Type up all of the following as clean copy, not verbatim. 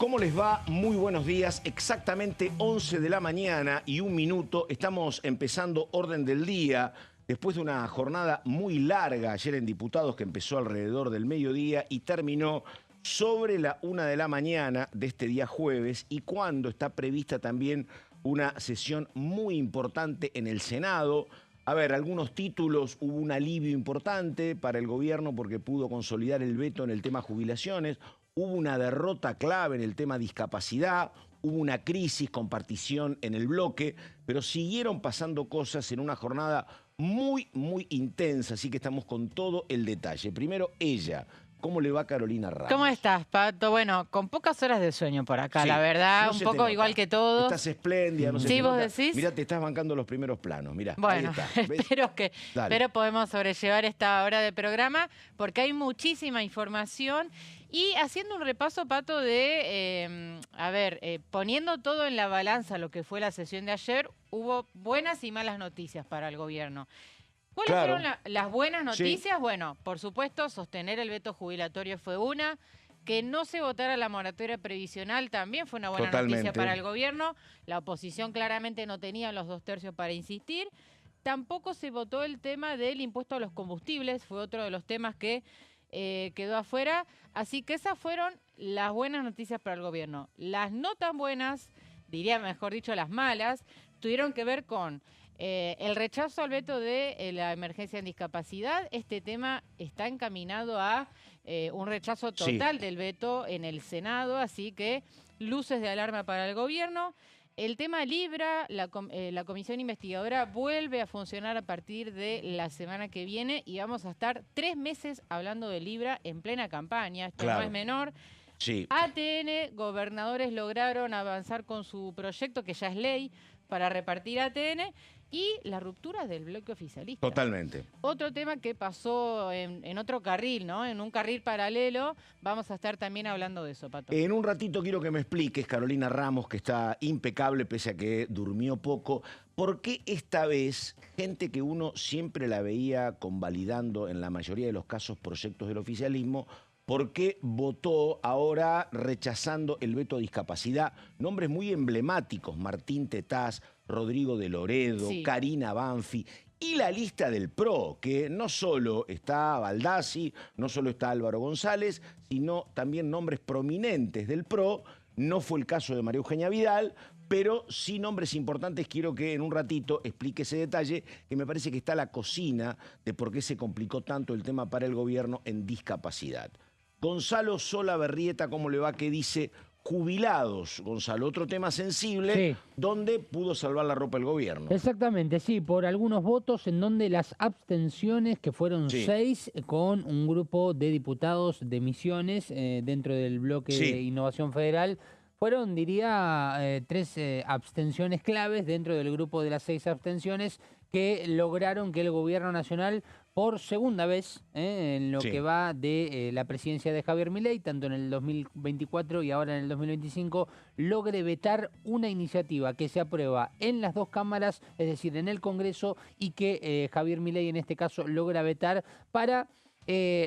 ¿Cómo les va? Muy buenos días. Exactamente 11 de la mañana y 1 minuto. Estamos empezando orden del día. Después de una jornada muy larga ayer en diputados que empezó alrededor del mediodía y terminó sobre la 1 de la mañana de este día jueves, y cuando está prevista también una sesión muy importante en el Senado. A ver, algunos títulos, hubo un alivio importante para el gobierno porque pudo consolidar el veto en el tema jubilaciones, hubo una derrota clave en el tema discapacidad, hubo una crisis con partición en el bloque, pero siguieron pasando cosas en una jornada muy intensa, así que estamos con todo el detalle. Primero, ella. ¿Cómo le va Carolina Ramos? ¿Cómo estás, Pato? Bueno, con pocas horas de sueño por acá, Sí, la verdad, no un se poco te nota. igual que todos. Estás espléndida, no se ¿Sí, te vos nota. decís? Mirá, te estás bancando los primeros planos, mirá. Bueno, ahí está, ¿ves? espero podemos sobrellevar esta hora de programa porque hay muchísima información. Y haciendo un repaso, Pato, de, poniendo todo en la balanza lo que fue la sesión de ayer, hubo buenas y malas noticias para el gobierno. ¿Cuáles fueron las buenas noticias? Sí. Bueno, por supuesto, sostener el veto jubilatorio fue una. Que no se votara la moratoria previsional también fue una buena noticia para el gobierno. La oposición claramente no tenía los 2/3 para insistir. Tampoco se votó el tema del impuesto a los combustibles, fue otro de los temas que quedó afuera. Así que esas fueron las buenas noticias para el gobierno. Las no tan buenas, diría mejor dicho las malas, tuvieron que ver con el rechazo al veto de la emergencia en discapacidad. Este tema está encaminado a un rechazo total del veto en el Senado, así que luces de alarma para el gobierno. El tema Libra, la comisión investigadora vuelve a funcionar a partir de la semana que viene y vamos a estar 3 meses hablando de Libra en plena campaña. Esto no es menor. Sí. ATN, gobernadores lograron avanzar con su proyecto, que ya es ley, para repartir ATN, y la ruptura del bloque oficialista. Totalmente. Otro tema que pasó en otro carril, ¿no? En un carril paralelo. Vamos a estar también hablando de eso, Pato. En un ratito quiero que me expliques, Carolina Ramos, que está impecable pese a que durmió poco, ¿por qué esta vez gente que uno siempre la veía convalidando en la mayoría de los casos proyectos del oficialismo, ¿por qué votó ahora rechazando el veto a discapacidad? Nombres muy emblemáticos: Martín Tetaz, Rodrigo de Loredo, Karina Banfi, y la lista del PRO, que no solo está Baldassi, no solo está Álvaro González, sino también nombres prominentes del PRO. No fue el caso de María Eugenia Vidal, pero sí nombres importantes. Quiero que en un ratito explique ese detalle, que me parece que está la cocina de por qué se complicó tanto el tema para el gobierno en discapacidad. Gonzalo Sola Berrieta, ¿cómo le va? ¿Qué dice? Jubilados, Gonzalo, otro tema sensible, donde pudo salvar la ropa el gobierno. Exactamente, sí, por algunos votos en donde las abstenciones, que fueron 6, con un grupo de diputados de Misiones dentro del bloque de Innovación Federal, fueron, diría, 3 abstenciones claves dentro del grupo de las 6 abstenciones que lograron que el gobierno nacional, por segunda vez en lo que va de la presidencia de Javier Milei, tanto en el 2024 y ahora en el 2025, logre vetar una iniciativa que se aprueba en las 2 cámaras, es decir, en el Congreso, y que Javier Milei en este caso logra vetar para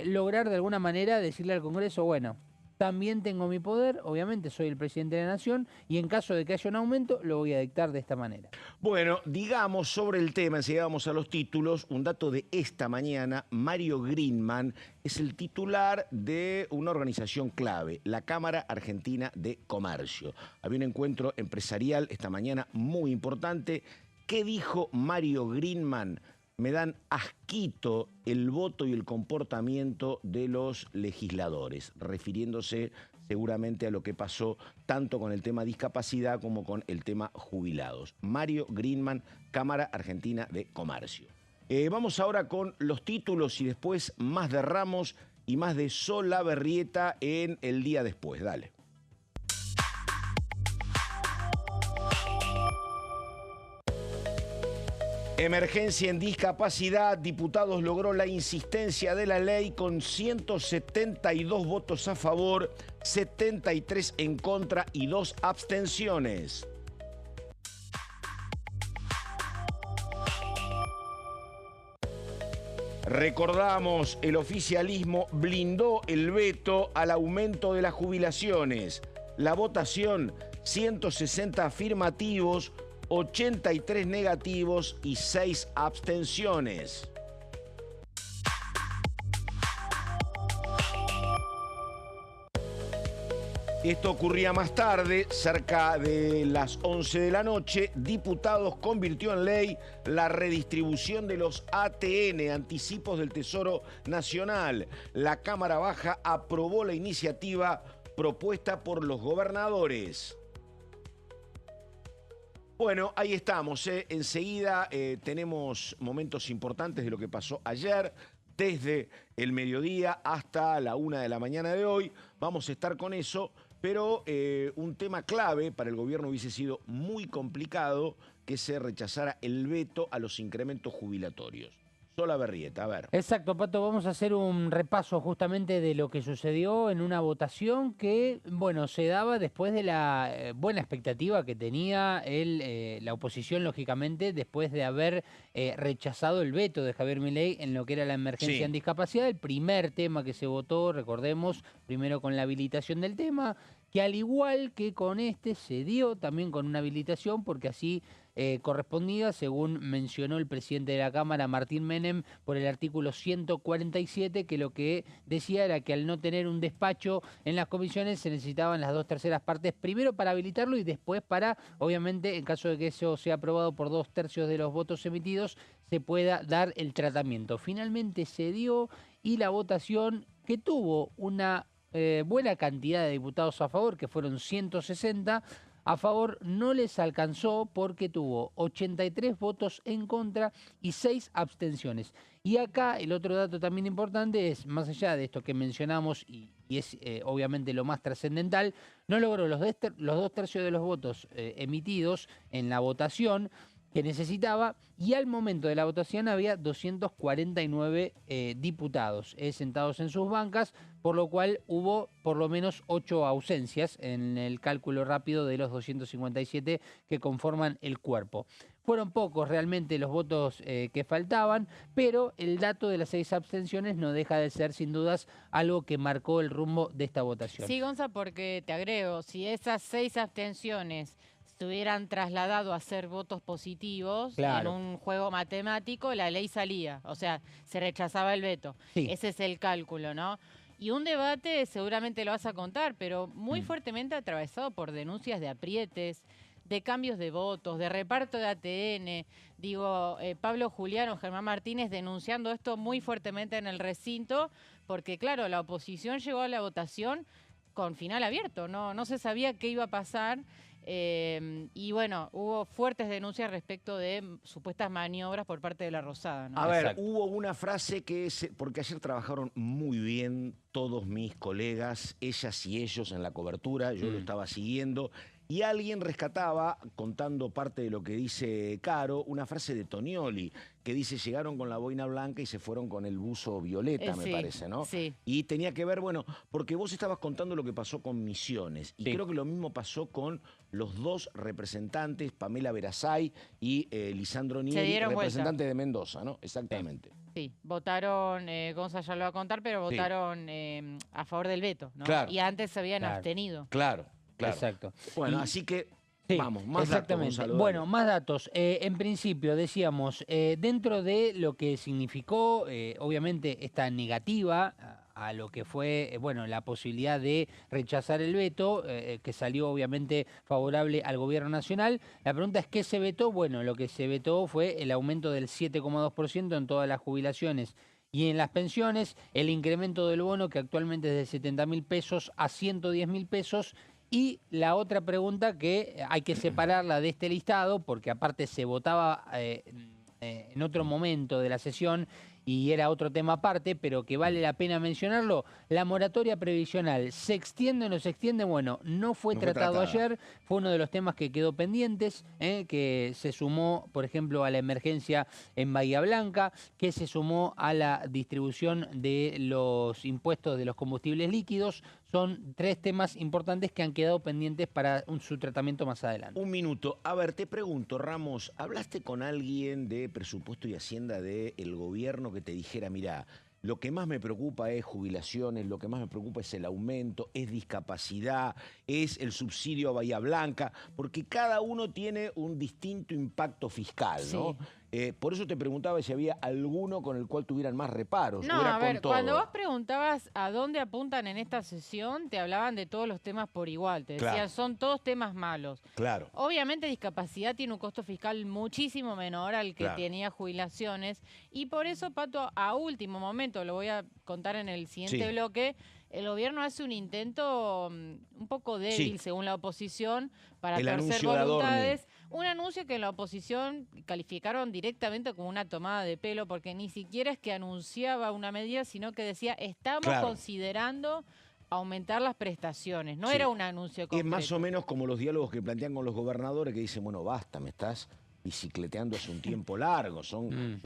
lograr de alguna manera decirle al Congreso, bueno, también tengo mi poder, obviamente soy el presidente de la nación, y en caso de que haya un aumento, lo voy a dictar de esta manera. Bueno, digamos sobre el tema, enseguida vamos a los títulos. Un dato de esta mañana: Mario Greenman es el titular de una organización clave, la Cámara Argentina de Comercio. Había un encuentro empresarial esta mañana muy importante. ¿Qué dijo Mario Greenman? Me dan asquito el voto y el comportamiento de los legisladores, refiriéndose seguramente a lo que pasó tanto con el tema discapacidad como con el tema jubilados. Mario Greenman, Cámara Argentina de Comercio. Vamos ahora con los títulos y después más de Ramos y más de Sola Berrieta en el día después. Dale. Emergencia en discapacidad. Diputados logró la insistencia de la ley con 172 votos a favor, 73 en contra y 2 abstenciones. Recordamos, el oficialismo blindó el veto al aumento de las jubilaciones. La votación, 160 afirmativos, 83 negativos y 6 abstenciones. Esto ocurría más tarde, cerca de las 11 de la noche. Diputados convirtió en ley la redistribución de los ATN, anticipos del Tesoro Nacional. La Cámara Baja aprobó la iniciativa propuesta por los gobernadores. Bueno, ahí estamos. Enseguida tenemos momentos importantes de lo que pasó ayer. Desde el mediodía hasta la 1 de la mañana de hoy. Vamos a estar con eso. Pero un tema clave para el gobierno hubiese sido muy complicado que se rechazara el veto a los incrementos jubilatorios. Sola Berrieta, a ver. Exacto, Pato, vamos a hacer un repaso justamente de lo que sucedió en una votación que, bueno, se daba después de la buena expectativa que tenía la oposición, lógicamente, después de haber rechazado el veto de Javier Milei en lo que era la emergencia en discapacidad. El primer tema que se votó, recordemos, primero con la habilitación del tema, que al igual que con este se dio también con una habilitación porque así correspondía, según mencionó el presidente de la Cámara, Martín Menem, por el artículo 147, que lo que decía era que al no tener un despacho en las comisiones se necesitaban las 2/3 partes, primero para habilitarlo y después para, obviamente, en caso de que eso sea aprobado por 2/3 de los votos emitidos, se pueda dar el tratamiento. Finalmente se dio y la votación, que tuvo una buena cantidad de diputados a favor, que fueron 160, a favor no les alcanzó porque tuvo 83 votos en contra y 6 abstenciones. Y acá el otro dato también importante es, más allá de esto que mencionamos, y es obviamente lo más trascendental, no logró los 2/3 de los votos emitidos en la votación que necesitaba, y al momento de la votación había 249 diputados sentados en sus bancas, por lo cual hubo por lo menos 8 ausencias en el cálculo rápido de los 257 que conforman el cuerpo. Fueron pocos realmente los votos que faltaban, pero el dato de las 6 abstenciones no deja de ser sin dudas algo que marcó el rumbo de esta votación. Sí, Gonza, porque te agrego, si esas 6 abstenciones se hubieran trasladado a ser votos positivos en un juego matemático, la ley salía, o sea, se rechazaba el veto. Sí. Ese es el cálculo, ¿no? Y un debate, seguramente lo vas a contar, pero muy fuertemente atravesado por denuncias de aprietes, de cambios de votos, de reparto de ATN. Digo, Pablo Julián, Germán Martínez denunciando esto muy fuertemente en el recinto, porque claro, la oposición llegó a la votación con final abierto, no se sabía qué iba a pasar. Y bueno, hubo fuertes denuncias respecto de supuestas maniobras por parte de la Rosada, ¿no? A ver, hubo una frase que porque ayer trabajaron muy bien todos mis colegas, ellas y ellos en la cobertura, yo lo estaba siguiendo, y alguien rescataba, contando parte de lo que dice Caro, una frase de Tonioli, que dice, llegaron con la boina blanca y se fueron con el buzo violeta, me parece, ¿no? Sí. Y tenía que ver, bueno, porque vos estabas contando lo que pasó con Misiones, y creo que lo mismo pasó con los 2 representantes, Pamela Verasay y Lisandro Nieri, representante de Mendoza, ¿no? Exactamente. Sí, votaron, Gonza ya lo va a contar, pero votaron a favor del veto, ¿no? Claro. Y antes se habían abstenido. Claro. Exacto. Bueno, así que vamos, más datos, Gonzalo. Bueno, más datos. En principio, decíamos, dentro de lo que significó, obviamente, esta negativa a lo que fue, bueno, la posibilidad de rechazar el veto, que salió obviamente favorable al gobierno nacional. La pregunta es, ¿qué se vetó? Bueno, lo que se vetó fue el aumento del 7,2% en todas las jubilaciones y en las pensiones, el incremento del bono, que actualmente es de 70.000 pesos a 110.000 pesos, y la otra pregunta que hay que separarla de este listado, porque aparte se votaba en otro momento de la sesión y era otro tema aparte, pero que vale la pena mencionarlo, la moratoria previsional, ¿se extiende o no se extiende? Bueno, no fue tratado ayer, fue uno de los temas que quedó pendientes, que se sumó, por ejemplo, a la emergencia en Bahía Blanca, que se sumó a la distribución de los impuestos de los combustibles líquidos. Son 3 temas importantes que han quedado pendientes para su tratamiento más adelante. Un minuto. A ver, te pregunto, Ramos, ¿hablaste con alguien de presupuesto y hacienda del gobierno que te dijera, mira, lo que más me preocupa es jubilaciones, lo que más me preocupa es el aumento, es discapacidad, es el subsidio a Bahía Blanca, porque cada uno tiene un distinto impacto fiscal, ¿no? Sí. Por eso te preguntaba si había alguno con el cual tuvieran más reparos. No, o era a ver, con todo. cuando vos preguntabas a dónde apuntan en esta sesión, te hablaban de todos los temas por igual. Te decían, Claro. son todos temas malos. Claro. Obviamente discapacidad tiene un costo fiscal muchísimo menor al que Claro. tenía jubilaciones. Y por eso, Pato, a último momento, lo voy a contar en el siguiente Sí. bloque, el gobierno hace un intento un poco débil, Sí. según la oposición, para El torcer anuncio de Adorni. voluntades. Un anuncio que en la oposición calificaron directamente como una tomada de pelo, porque ni siquiera es que anunciaba una medida, sino que decía, estamos Claro. considerando aumentar las prestaciones. No Sí. era un anuncio Es concreto. más o menos como los diálogos que plantean con los gobernadores que dicen, bueno, basta, me estás bicicleteando hace un tiempo largo. Yo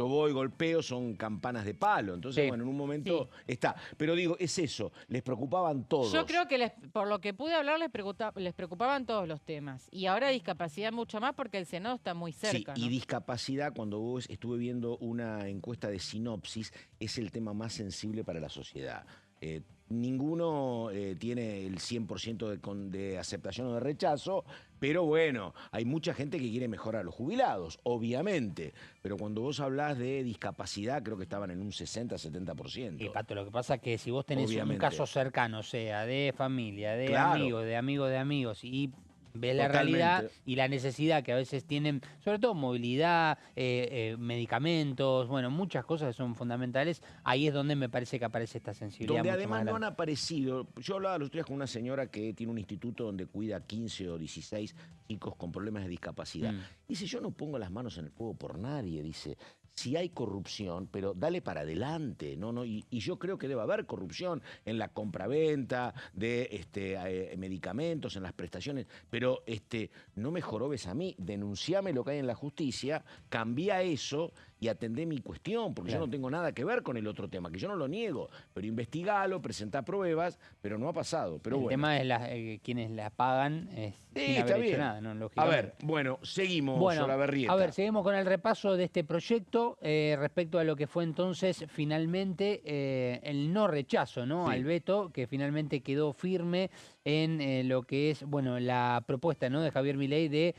voy, golpeo, son campanas de palo. Entonces, Sí. bueno, en un momento está. Pero digo, es eso, les preocupaban todos. Yo creo que por lo que pude hablar les preocupaban todos los temas. Y ahora discapacidad mucho más porque el Senado está muy cerca. Sí, ¿no? y discapacidad, cuando vos estuve viendo una encuesta de Sinopsis, es el tema más sensible para la sociedad. Ninguno tiene el 100% de aceptación o de rechazo, pero bueno, hay mucha gente que quiere mejorar a los jubilados, obviamente. Pero cuando vos hablás de discapacidad, creo que estaban en un 60-70%. Y Pato, lo que pasa es que si vos tenés un Obviamente. caso cercano, sea de familia, de Claro. amigos, de amigos, y ves la Totalmente. realidad y la necesidad que a veces tienen, sobre todo movilidad, medicamentos, bueno, muchas cosas que son fundamentales, ahí es donde me parece que aparece esta sensibilidad. Donde mucho además más no han grande. aparecido. Yo hablaba los otros días con una señora que tiene un instituto donde cuida 15 o 16 chicos con problemas de discapacidad. Dice, yo no pongo las manos en el fuego por nadie, dice. Si hay corrupción, pero dale para adelante, ¿no? Y yo creo que debe haber corrupción en la compraventa de medicamentos, en las prestaciones, pero no me jorobes a mí, denunciame lo que hay en la justicia, cambia eso y atendé mi cuestión, porque Claro. yo no tengo nada que ver con el otro tema, que yo no lo niego, pero investigalo, presentá pruebas, pero no ha pasado. Pero El bueno. tema es quienes la pagan sin está haber hecho bien. nada, ¿no? A Lógicamente. ver, bueno, seguimos, Bueno, Olaverrieta. a ver, seguimos con el repaso de este proyecto respecto a lo que fue entonces finalmente el no rechazo, ¿no? Sí. Al veto, que finalmente quedó firme en lo que es, bueno, la propuesta, ¿no? De Javier Milei de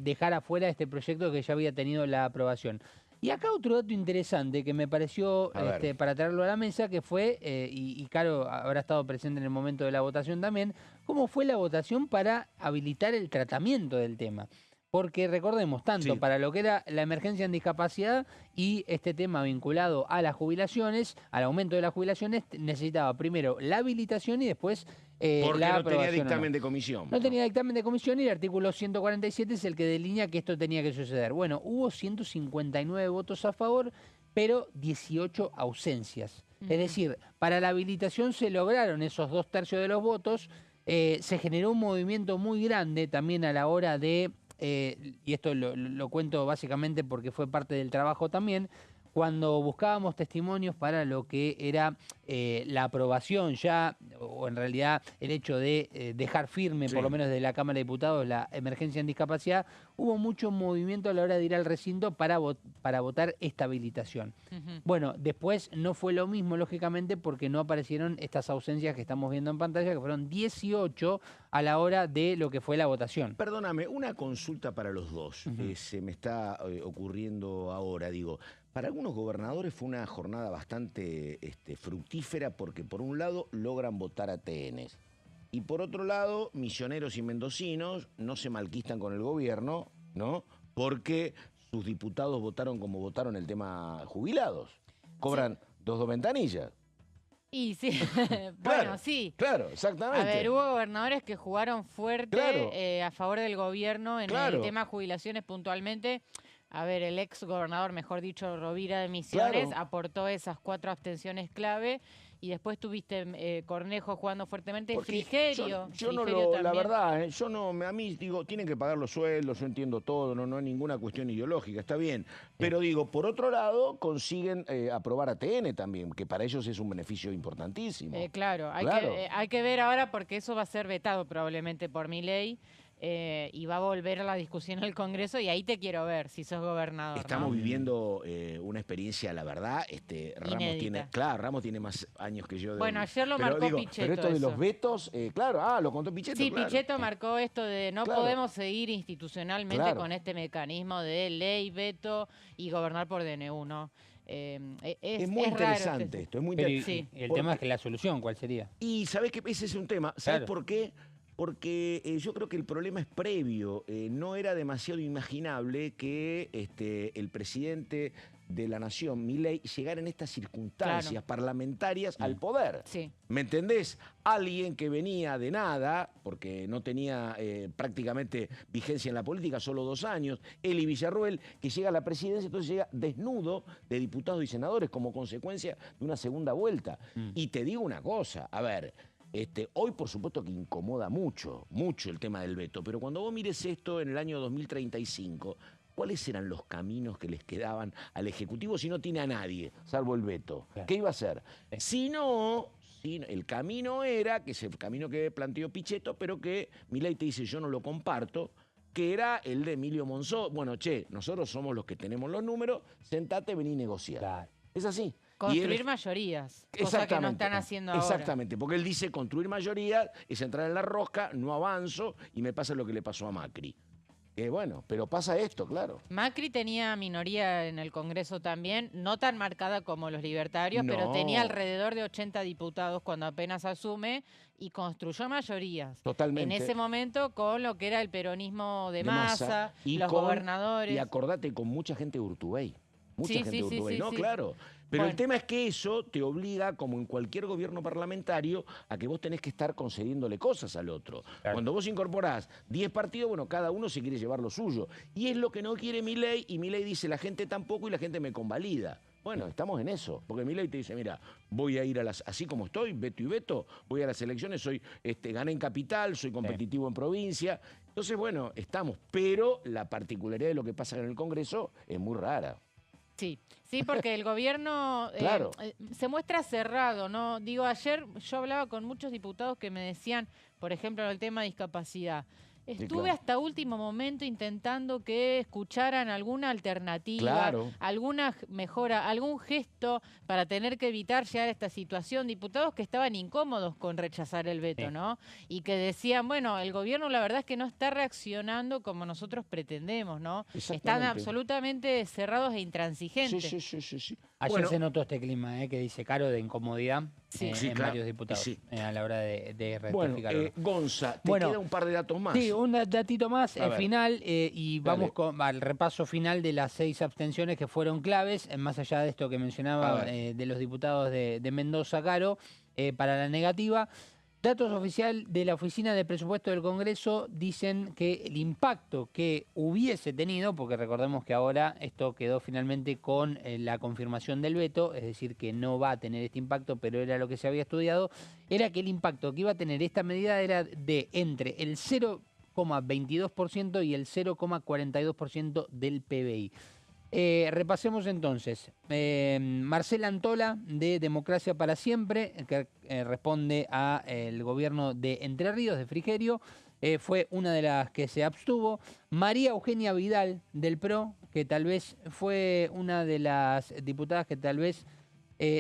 dejar afuera este proyecto que ya había tenido la aprobación. Y acá otro dato interesante que me pareció A ver. para traerlo a la mesa, que fue, y Caro habrá estado presente en el momento de la votación también, cómo fue la votación para habilitar el tratamiento del tema. Porque recordemos, tanto Sí. para lo que era la emergencia en discapacidad y este tema vinculado a las jubilaciones, al aumento de las jubilaciones, necesitaba primero la habilitación y después Porque la no tenía aprobación. dictamen de comisión. No tenía dictamen de comisión y el artículo 147 es el que delinea que esto tenía que suceder. Bueno, hubo 159 votos a favor, pero 18 ausencias. Es decir, para la habilitación se lograron esos 2/3 de los votos, se generó un movimiento muy grande también a la hora de, y esto lo cuento básicamente porque fue parte del trabajo también, cuando buscábamos testimonios para lo que era la aprobación ya, o en realidad el hecho de dejar firme, Sí. por lo menos de la Cámara de Diputados, la emergencia en discapacidad, hubo mucho movimiento a la hora de ir al recinto para votar esta habilitación. Bueno, después no fue lo mismo, lógicamente, porque no aparecieron estas ausencias que estamos viendo en pantalla, que fueron 18 a la hora de lo que fue la votación. Perdóname, una consulta para los dos. Se me está ocurriendo ahora, digo. Para algunos gobernadores fue una jornada bastante fructífera porque por un lado logran votar a TNs y por otro lado misioneros y mendocinos no se malquistan con el gobierno, ¿no? Porque sus diputados votaron como votaron el tema jubilados. Cobran dos ventanillas. Y sí, bueno, Claro, sí. Claro, exactamente. A ver, hubo gobernadores que jugaron fuerte Claro. a favor del gobierno en Claro. el tema jubilaciones puntualmente. A ver, el ex gobernador, mejor dicho, Rovira de Misiones, Claro. aportó esas 4 abstenciones clave. Y después tuviste Cornejo jugando fuertemente, Porque Frigerio. yo no Frigerio la también. verdad, yo no, a mí digo, tienen que pagar los sueldos, yo entiendo todo, no hay ninguna cuestión ideológica, está bien. Pero digo, por otro lado, consiguen aprobar a TN también, que para ellos es un beneficio importantísimo. Claro, Claro. hay que ver ahora porque eso va a ser vetado probablemente por Milei. y va a volver a la discusión al Congreso y ahí te quiero ver si sos gobernador. Estamos ¿no? viviendo una experiencia, la verdad, Ramos tiene más años que yo. Bueno, ayer lo marcó Pichetto. Pero esto de los vetos, claro, lo contó Pichetto. Sí, claro. Pichetto marcó esto de no podemos seguir institucionalmente con este mecanismo de ley, veto y gobernar por DNU, ¿no? Es muy interesante esto, es muy interesante. El tema es que la solución, ¿cuál sería? Y ¿sabés qué? Ese es un tema. ¿Sabés por qué? Porque yo creo que el problema es previo. No era demasiado imaginable que el presidente de la Nación, Milei, llegara en estas circunstancias parlamentarias al poder. Sí. ¿Me entendés? Alguien que venía de nada, porque no tenía prácticamente vigencia en la política, solo 2 años, Eli Villarruel, que llega a la presidencia, entonces llega desnudo de diputados y senadores como consecuencia de una segunda vuelta. Y te digo una cosa, a ver... hoy, por supuesto, que incomoda mucho el tema del veto, pero cuando vos mires esto en el año 2035, ¿cuáles eran los caminos que les quedaban al Ejecutivo si no tiene a nadie, salvo el veto? Claro. ¿Qué iba a hacer? Si no, el camino era, que es el camino que planteó Pichetto, pero que Milei te dice, yo no lo comparto, que era el de Emilio Monzó. Bueno, nosotros somos los que tenemos los números, sentate, vení y negociar. Claro. Es así. Construir mayorías, cosa que no están haciendo ahora. Exactamente, porque él dice construir mayorías es entrar en la rosca, no avanzo y me pasa lo que le pasó a Macri. Bueno, pero pasa esto, claro. Macri tenía minoría en el Congreso también, no tan marcada como los libertarios, pero tenía alrededor de 80 diputados cuando apenas asume y construyó mayorías. Totalmente. En ese momento con lo que era el peronismo de Massa, los gobernadores. Y acordate, con mucha gente de Urtubey. Mucha gente de Urtubey, ¿no? Sí. Claro. Pero el tema es que eso te obliga, como en cualquier gobierno parlamentario, a que vos tenés que estar concediéndole cosas al otro. Claro. Cuando vos incorporás 10 partidos, bueno, cada uno se quiere llevar lo suyo. Y es lo que no quiere Milei, y Milei dice, la gente tampoco y la gente me convalida. Bueno, estamos en eso, porque Milei te dice, mira, voy a ir a así como estoy, veto y veto, voy a las elecciones, gané en capital, soy competitivo en provincia. Entonces, bueno, estamos. Pero la particularidad de lo que pasa en el Congreso es muy rara. Sí, porque el gobierno se muestra cerrado, ¿no? Digo, ayer yo hablaba con muchos diputados que me decían, por ejemplo, en el tema de discapacidad, estuve hasta último momento intentando que escucharan alguna alternativa, alguna mejora, algún gesto para tener que evitar llegar a esta situación. Diputados que estaban incómodos con rechazar el veto, ¿no? Y que decían, bueno, el gobierno la verdad es que no está reaccionando como nosotros pretendemos, ¿no? Están absolutamente cerrados e intransigentes. Sí. Ayer se notó este clima, que dice Caro, de incomodidad en varios diputados a la hora de rectificarlo. Gonza, te queda un par de datos más. Sí, un datito más, al final, y vamos al repaso final de las 6 abstenciones que fueron claves, más allá de esto que mencionaba de los diputados de Mendoza, Caro, para la negativa. Datos oficial de la Oficina de Presupuesto del Congreso dicen que el impacto que hubiese tenido, porque recordemos que ahora esto quedó finalmente con la confirmación del veto, es decir, que no va a tener este impacto, pero era lo que se había estudiado, era que el impacto que iba a tener esta medida era de entre el 0,22% y el 0,42% del PBI. Repasemos entonces. Marcela Antola, de Democracia para Siempre, que responde al gobierno de Entre Ríos, de Frigerio, fue una de las que se abstuvo. María Eugenia Vidal, del PRO, que tal vez fue una de las diputadas que tal vez,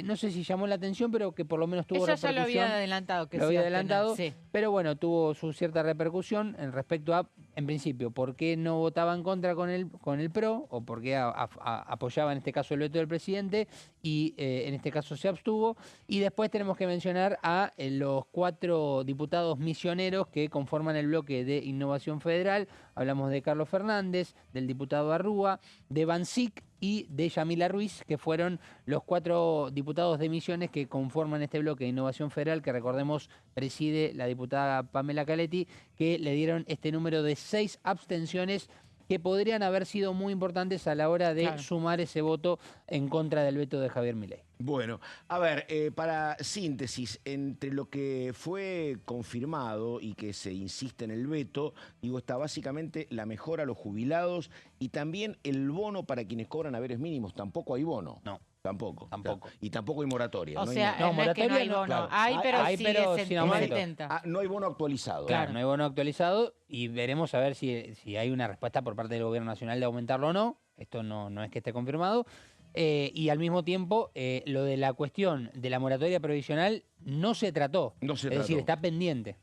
no sé si llamó la atención, pero que por lo menos tuvo repercusión. Ella ya lo había adelantado. Lo había adelantado, pero bueno, tuvo su cierta repercusión en respecto a, en principio, por qué no votaba en contra con el PRO, o por qué apoyaba en este caso el veto del presidente, y en este caso se abstuvo. Y después tenemos que mencionar a los 4 diputados misioneros que conforman el bloque de Innovación Federal. Hablamos de Carlos Fernández, del diputado Arrúa, de Bancic y de Yamila Ruiz, que fueron los 4 diputados de Misiones que conforman este bloque de Innovación Federal, que recordemos preside la diputada Pamela Caletti, que le dieron este número de 6 abstenciones que podrían haber sido muy importantes a la hora de sumar ese voto en contra del veto de Javier Milei. Bueno, a ver, para síntesis, entre lo que fue confirmado y que se insiste en el veto, digo, está básicamente la mejora a los jubilados y también el bono para quienes cobran haberes mínimos. Tampoco hay bono. No. Tampoco. Tampoco. Y tampoco hay moratoria. O no sea, hay nada. no es que no hay bono. claro. Hay, pero Hay, sigue pero en sin aumento. 70. No hay bono actualizado. Claro, no hay bono actualizado y veremos a ver si hay una respuesta por parte del Gobierno Nacional de aumentarlo o no. Esto no es que esté confirmado. Y al mismo tiempo, lo de la cuestión de la moratoria provisional no se trató. No se es trató. decir, está pendiente.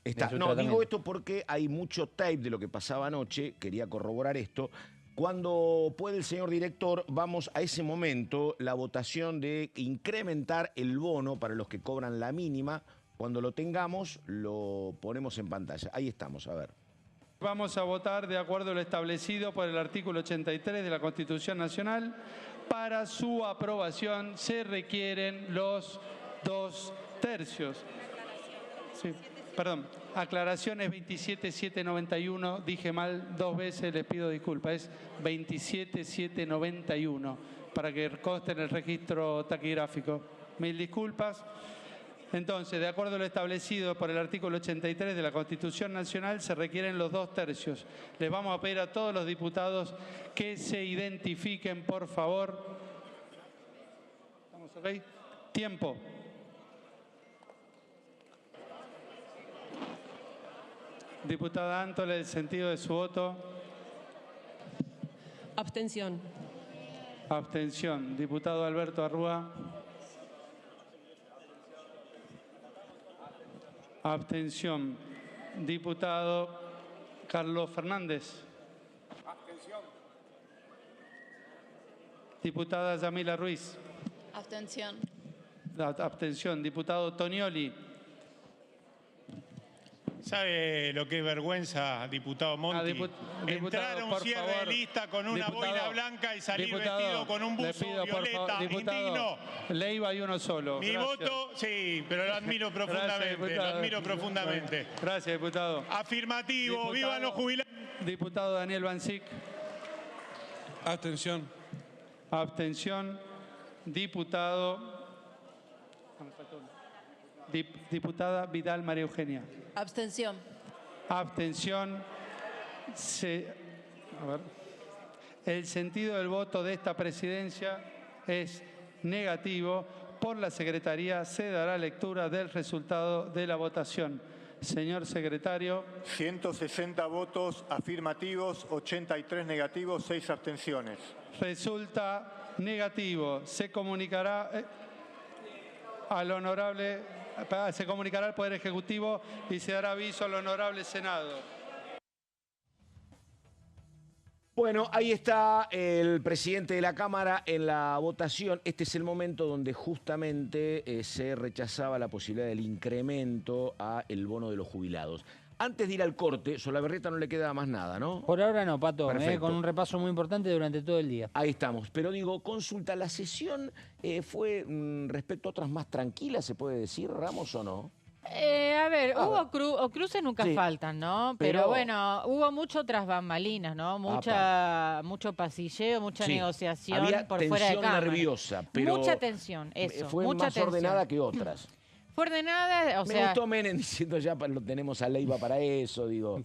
Digo esto porque hay mucho tape de lo que pasaba anoche, quería corroborar esto. Cuando puede el señor director, vamos a ese momento, la votación de incrementar el bono para los que cobran la mínima. Cuando lo tengamos, lo ponemos en pantalla. Ahí estamos, a ver. Vamos a votar de acuerdo a lo establecido por el artículo 83 de la Constitución Nacional. Para su aprobación se requieren los 2/3. Sí, perdón. Aclaraciones 27791, dije mal 2 veces, les pido disculpas, es 27791, para que conste en el registro taquigráfico. Mil disculpas. Entonces, de acuerdo a lo establecido por el artículo 83 de la Constitución Nacional, se requieren los 2/3. Les vamos a pedir a todos los diputados que se identifiquen, por favor. ¿Estamos ok? Tiempo. Diputada Antole, el sentido de su voto. Abstención. Abstención. Diputado Alberto Arrúa. Abstención. Diputado Carlos Fernández. Abstención. Diputada Yamila Ruiz. Abstención. Abstención. Diputado Tonioli. ¿Sabe lo que es vergüenza, diputado Monti? Entrar a un cierre de lista con una boina blanca y salir vestido con un buzo violeta, indigno. Leiva hay uno solo. Mi voto, sí, pero lo admiro profundamente, Gracias, lo admiro profundamente. Gracias, diputado. Afirmativo, vivan los jubilados. Diputado Daniel Bancic. Abstención. Abstención. Diputado... Diputada Vidal María Eugenia. Abstención. Abstención. A ver. El sentido del voto de esta presidencia es negativo. Por la Secretaría se dará lectura del resultado de la votación. Señor secretario. 160 votos afirmativos, 83 negativos, 6 abstenciones. Resulta negativo. Se comunicará al honorable... Se comunicará al Poder Ejecutivo y se dará aviso al honorable Senado. Bueno, ahí está el presidente de la Cámara en la votación. Este es el momento donde justamente se rechazaba la posibilidad del incremento a el bono de los jubilados. Antes de ir al corte, Solabarrieta no le queda más nada, ¿no? Por ahora no, Pato, Perfecto. con un repaso muy importante durante todo el día. Ahí estamos. Pero digo, consulta, ¿la sesión fue respecto a otras más tranquilas, se puede decir, Ramos, o no? A ver, hubo cruces nunca Sí. faltan, ¿no? Pero bueno, hubo mucho tras bambalinas, ¿no? Mucho pasilleo, mucha Sí. negociación Había por fuera de tensión cámara. nerviosa, pero mucha tensión, eso. fue mucha más tensión. ordenada que otras. Fue ordenada, o Me sea... gustó Menem diciendo ya lo tenemos a Leiva para eso, digo.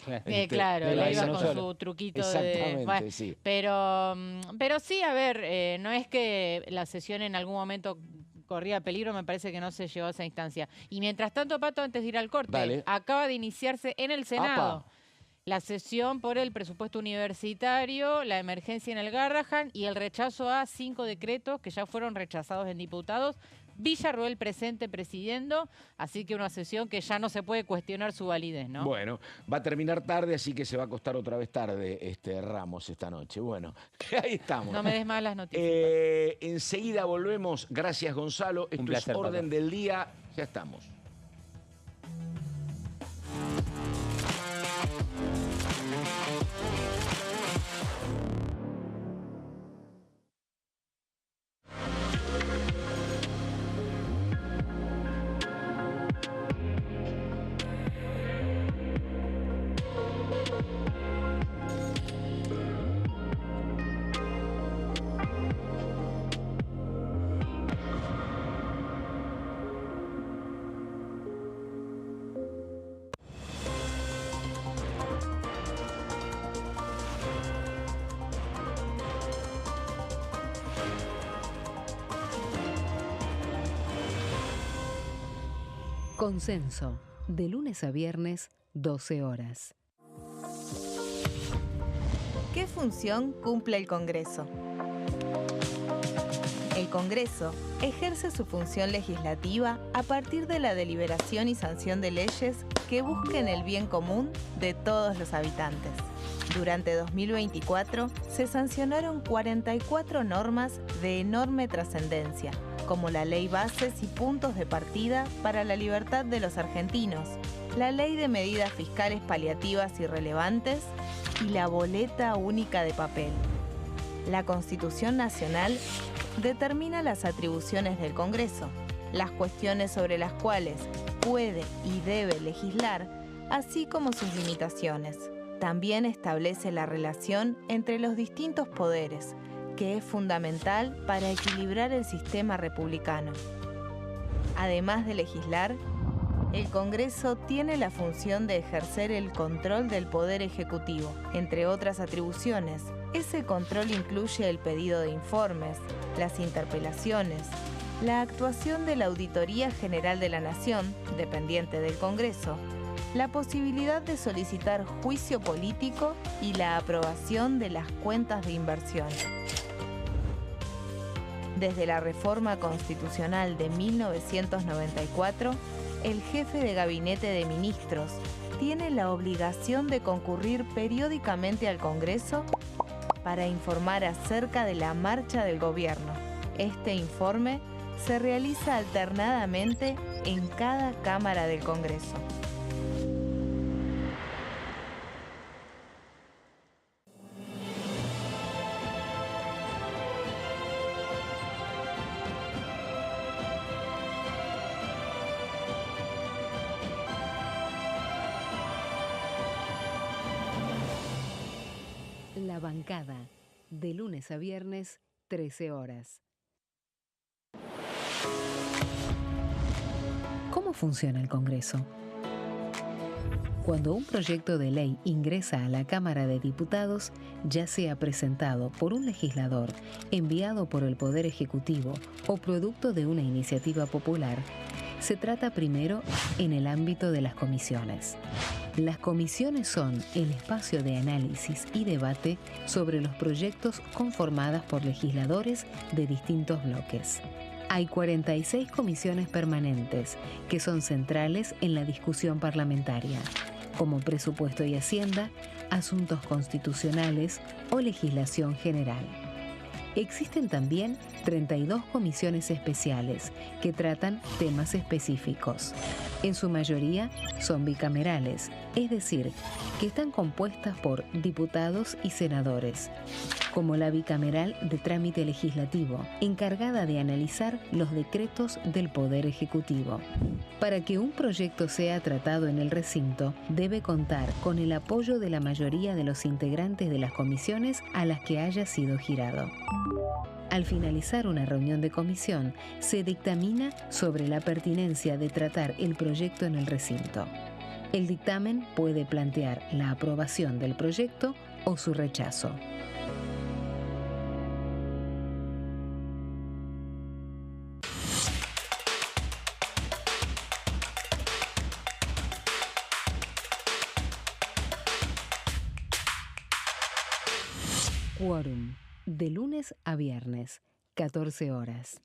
Claro, pero Leiva no con solo. su truquito Exactamente, de... Bueno, sí. pero sí, a ver, no es que la sesión en algún momento corría peligro, me parece que no se llegó a esa instancia. Y mientras tanto, Pato, antes de ir al corte, Dale. acaba de iniciarse en el Senado Apa. la sesión por el presupuesto universitario, la emergencia en el Garrahan y el rechazo a 5 decretos que ya fueron rechazados en diputados. Villarroel presente presidiendo, así que una sesión que ya no se puede cuestionar su validez, ¿no? Bueno, va a terminar tarde, así que se va a acostar otra vez tarde Ramos esta noche. Bueno, ahí estamos. No me des malas noticias. Enseguida volvemos. Gracias, Gonzalo. Esto placer, es Orden Pato. del Día. Ya estamos. Consenso, de lunes a viernes, 12 horas. ¿Qué función cumple el Congreso? El Congreso ejerce su función legislativa a partir de la deliberación y sanción de leyes que busquen el bien común de todos los habitantes. Durante 2024 se sancionaron 44 normas de enorme trascendencia, como la Ley Bases y Puntos de Partida para la Libertad de los Argentinos, la Ley de Medidas Fiscales Paliativas y Relevantes y la Boleta Única de Papel. La Constitución Nacional determina las atribuciones del Congreso, las cuestiones sobre las cuales puede y debe legislar, así como sus limitaciones. También establece la relación entre los distintos poderes, que es fundamental para equilibrar el sistema republicano. Además de legislar, el Congreso tiene la función de ejercer el control del Poder Ejecutivo. Entre otras atribuciones, ese control incluye el pedido de informes, las interpelaciones, la actuación de la Auditoría General de la Nación, dependiente del Congreso, la posibilidad de solicitar juicio político y la aprobación de las cuentas de inversión. Desde la reforma constitucional de 1994, el jefe de gabinete de ministros tiene la obligación de concurrir periódicamente al Congreso para informar acerca de la marcha del gobierno. Este informe se realiza alternadamente en cada Cámara del Congreso. La bancada, de lunes a viernes, 13 horas. ¿Cómo funciona el Congreso? Cuando un proyecto de ley ingresa a la Cámara de Diputados, ya sea presentado por un legislador, enviado por el Poder Ejecutivo o producto de una iniciativa popular, se trata primero en el ámbito de las comisiones. Las comisiones son el espacio de análisis y debate sobre los proyectos conformadas por legisladores de distintos bloques. Hay 46 comisiones permanentes que son centrales en la discusión parlamentaria, como Presupuesto y Hacienda, Asuntos Constitucionales o Legislación General. Existen también 32 comisiones especiales que tratan temas específicos. En su mayoría son bicamerales, es decir, que están compuestas por diputados y senadores, como la bicameral de trámite legislativo, encargada de analizar los decretos del Poder Ejecutivo. Para que un proyecto sea tratado en el recinto, debe contar con el apoyo de la mayoría de los integrantes de las comisiones a las que haya sido girado. Al finalizar una reunión de comisión, se dictamina sobre la pertinencia de tratar el proyecto en el recinto. El dictamen puede plantear la aprobación del proyecto o su rechazo. Quórum, de lunes a viernes, 14 horas.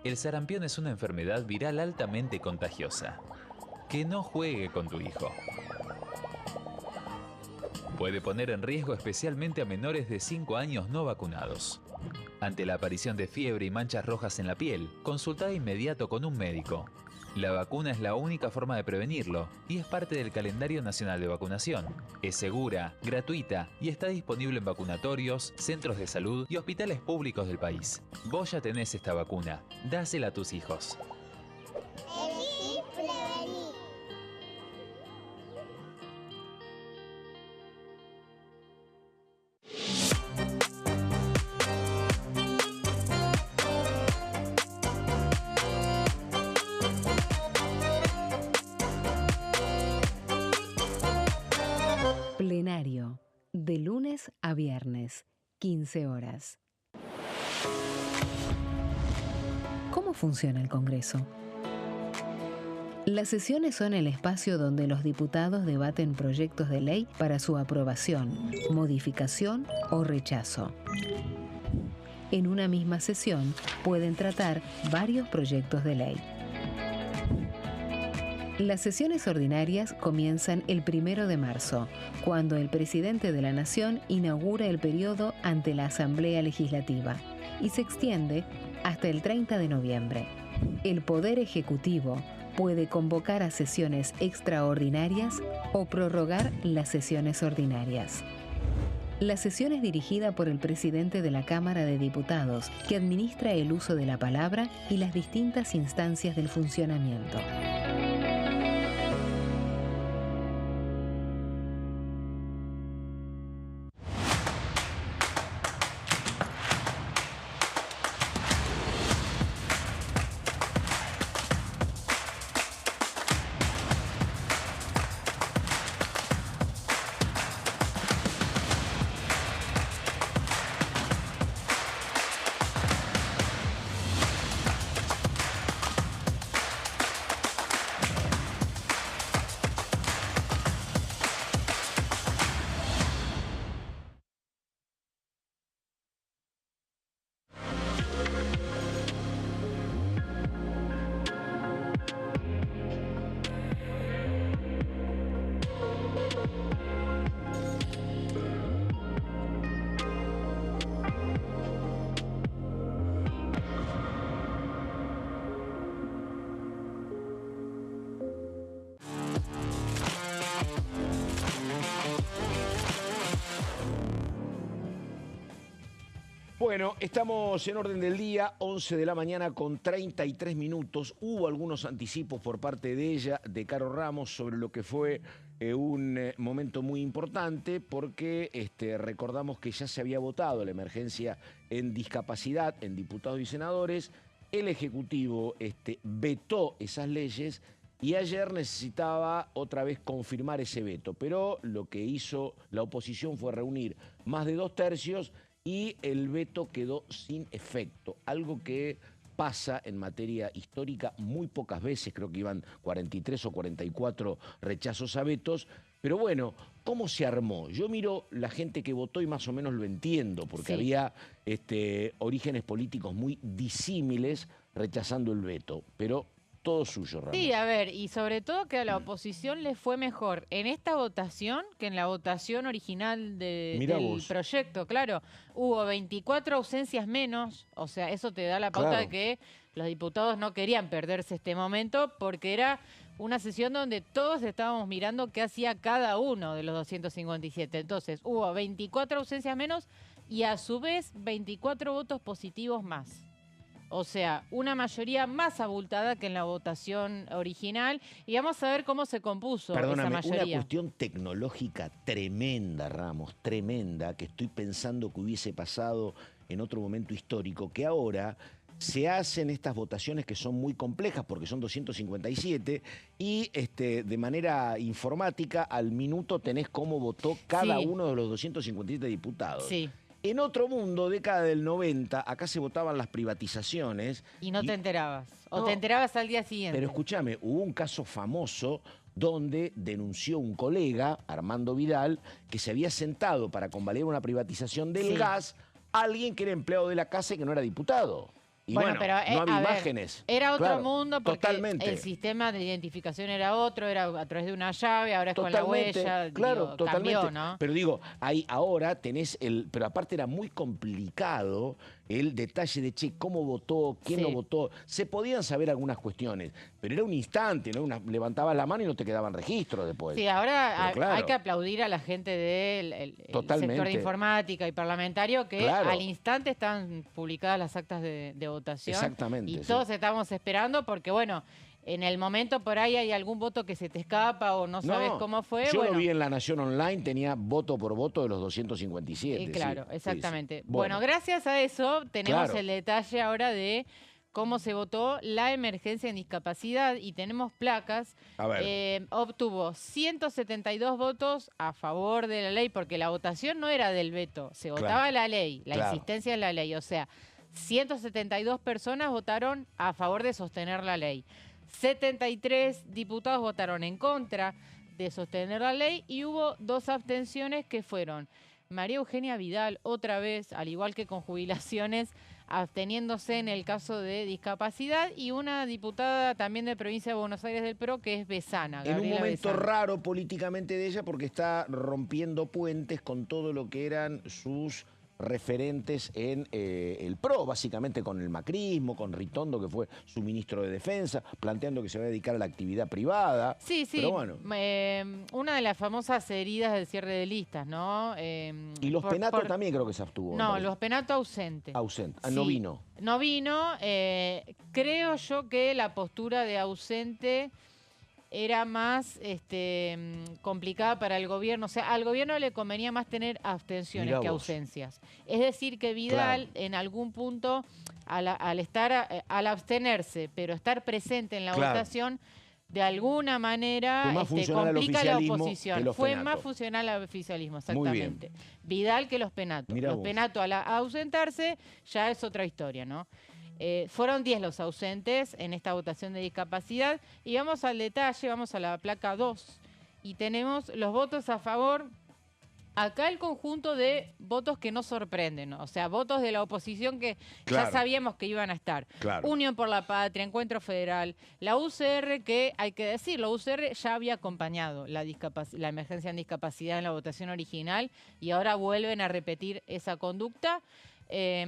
El sarampión es una enfermedad viral altamente contagiosa. Que no juegue con tu hijo. Puede poner en riesgo especialmente a menores de 5 años no vacunados. Ante la aparición de fiebre y manchas rojas en la piel, consulta de inmediato con un médico. La vacuna es la única forma de prevenirlo y es parte del calendario nacional de vacunación. Es segura, gratuita y está disponible en vacunatorios, centros de salud y hospitales públicos del país. Vos ya tenés esta vacuna, dásela a tus hijos. Plenario, de lunes a viernes, 15 horas. ¿Cómo funciona el Congreso? Las sesiones son el espacio donde los diputados debaten proyectos de ley para su aprobación, modificación o rechazo. En una misma sesión pueden tratar varios proyectos de ley. Las sesiones ordinarias comienzan el 1 de marzo, cuando el presidente de la Nación inaugura el periodo ante la Asamblea Legislativa y se extiende hasta el 30 de noviembre. El Poder Ejecutivo puede convocar a sesiones extraordinarias o prorrogar las sesiones ordinarias. La sesión es dirigida por el presidente de la Cámara de Diputados, que administra el uso de la palabra y las distintas instancias del funcionamiento. Bueno, estamos en orden del día, 11 de la mañana con 33 minutos. Hubo algunos anticipos por parte de ella, de Caro Ramos, sobre lo que fue un momento muy importante, porque recordamos que ya se había votado la emergencia en discapacidad en diputados y senadores. El Ejecutivo vetó esas leyes y ayer necesitaba otra vez confirmar ese veto. Pero lo que hizo la oposición fue reunir más de 2/3 y el veto quedó sin efecto, algo que pasa en materia histórica muy pocas veces, creo que iban 43 o 44 rechazos a vetos, pero bueno, ¿cómo se armó? Yo miro la gente que votó y más o menos lo entiendo, porque había orígenes políticos muy disímiles rechazando el veto, pero todo suyo, Ramos. Sí, a ver, y sobre todo que a la oposición le fue mejor en esta votación que en la votación original del proyecto. Claro, hubo 24 ausencias menos, o sea, eso te da la pauta de que los diputados no querían perderse este momento porque era una sesión donde todos estábamos mirando qué hacía cada uno de los 257. Entonces, hubo 24 ausencias menos y a su vez 24 votos positivos más. O sea, una mayoría más abultada que en la votación original. Y vamos a ver cómo se compuso esa mayoría. Una cuestión tecnológica tremenda, Ramos, tremenda, que estoy pensando que hubiese pasado en otro momento histórico, que ahora se hacen estas votaciones que son muy complejas porque son 257 y de manera informática al minuto tenés cómo votó cada uno de los 257 diputados. Sí. En otro mundo, década del 90, acá se votaban las privatizaciones. Y no te enterabas. O te enterabas al día siguiente. Pero escúchame, hubo un caso famoso donde denunció un colega, Armando Vidal, que se había sentado para convalidar una privatización del gas a alguien que era empleado de la casa y que no era diputado. Y bueno, pero no había imágenes. Era otro mundo porque el sistema de identificación era otro, era a través de una llave, ahora es con la huella. Claro, totalmente. Cambió, ¿no? Pero digo, ahí ahora tenés pero aparte era muy complicado el detalle de, cómo votó, quién lo votó. Se podían saber algunas cuestiones, pero era un instante, ¿no? Levantabas la mano y no te quedaban registros después. Sí, ahora hay que aplaudir a la gente del sector de informática y parlamentario que al instante están publicadas las actas de votación. Exactamente. Y todos estamos esperando porque, bueno, en el momento por ahí hay algún voto que se te escapa o no sabes cómo fue. Yo lo vi en La Nación Online, tenía voto por voto de los 257. Claro, exactamente. Sí. Bueno, gracias a eso tenemos el detalle ahora de cómo se votó la emergencia en discapacidad y tenemos placas. A ver. Obtuvo 172 votos a favor de la ley porque la votación no era del veto, se votaba la ley, la insistencia en la ley. O sea, 172 personas votaron a favor de sostener la ley. 73 diputados votaron en contra de sostener la ley y hubo 2 abstenciones que fueron María Eugenia Vidal, otra vez, al igual que con jubilaciones, absteniéndose en el caso de discapacidad, y una diputada también de Provincia de Buenos Aires del PRO, que es Besana. En un momento raro políticamente de ella, porque está rompiendo puentes con todo lo que eran sus referentes en el PRO, básicamente con el macrismo, con Ritondo, que fue su ministro de Defensa, planteando que se va a dedicar a la actividad privada. Sí, sí. Pero bueno. Una de las famosas heridas del cierre de listas, ¿no? Y los Penato también creo que se abstuvo. No, los Penato ausente. Ausente. Sí, no vino. No vino. Creo yo que la postura de ausente era más complicada para el gobierno. O sea, al gobierno le convenía más tener abstenciones que ausencias. Es decir, que Vidal en algún punto, al abstenerse, pero estar presente en la votación, de alguna manera complica la oposición. Fue más funcional al oficialismo, exactamente. Vidal que los Penato. Los Penato al ausentarse ya es otra historia, ¿no? Fueron 10 los ausentes en esta votación de discapacidad. Y vamos al detalle, vamos a la placa 2. Y tenemos los votos a favor. Acá el conjunto de votos que nos sorprenden, ¿no? O sea, votos de la oposición que ya sabíamos que iban a estar. Unión por la Patria, Encuentro Federal, la UCR, que hay que decir, la UCR ya había acompañado la emergencia en discapacidad en la votación original y ahora vuelven a repetir esa conducta.